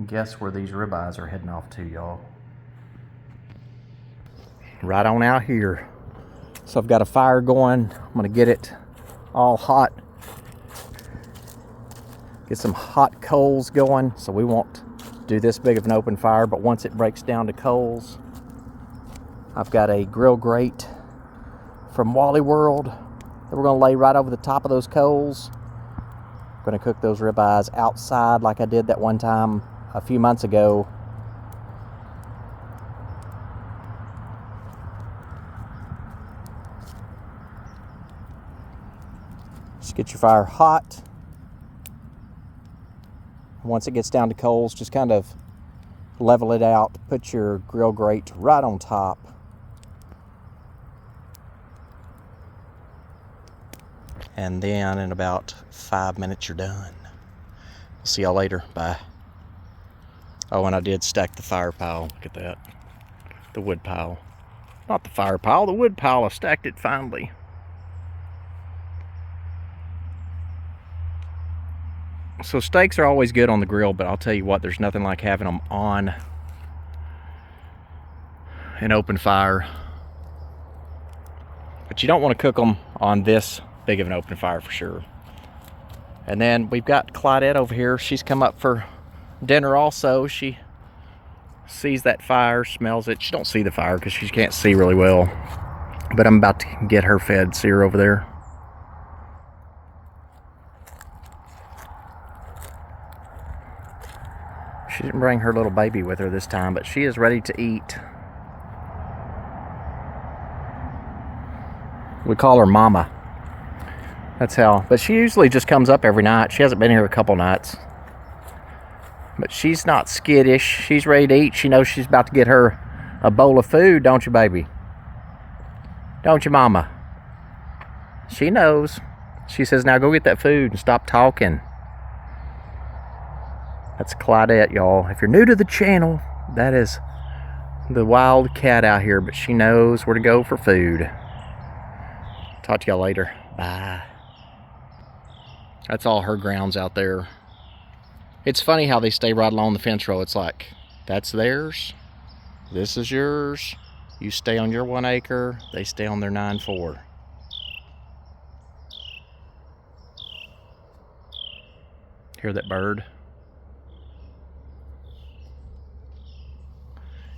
Guess where these ribeyes are heading off to, y'all? Right on out here. So I've got a fire going. I'm gonna get it all hot. Get some hot coals going, so we won't do this big of an open fire, but once it breaks down to coals, I've got a grill grate from Wally World that we're gonna lay right over the top of those coals. I'm gonna cook those ribeyes outside like I did that one time a few months ago. Just get your fire hot. Once it gets down to coals, just kind of level it out. Put your grill grate right on top. And then in about 5 minutes, you're done. See y'all later. Bye. Oh, and I did stack the fire pile. Look at that. The wood pile. Not the fire pile, the wood pile. I stacked it finally. So steaks are always good on the grill, but I'll tell you what, there's nothing like having them on an open fire. But you don't want to cook them on this big of an open fire for sure. And then we've got Claudette over here. She's come up for dinner also. She sees that fire, smells it. She don't see the fire because she can't see really well. But I'm about to get her fed. See her over there? She didn't bring her little baby with her this time, but she is ready to eat. We call her Mama. That's how. But she usually just comes up every night. She hasn't been here a couple nights. But she's not skittish. She's ready to eat. She knows she's about to get her a bowl of food, don't you, baby? Don't you, Mama? She knows. She says, now go get that food and stop talking. That's Claudette, y'all. If you're new to the channel, that is the wild cat out here, but she knows where to go for food. Talk to y'all later. Bye. That's all her grounds out there. It's funny how they stay right along the fence row. It's like, that's theirs. This is yours. You stay on your 1 acre. They stay on their 9-4. Hear that bird?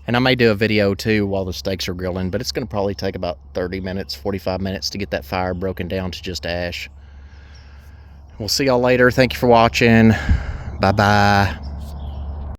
And I may do a video too while the steaks are grilling, but it's going to probably take about 30 minutes, 45 minutes to get that fire broken down to just ash. We'll see y'all later. Thank you for watching. Bye-bye.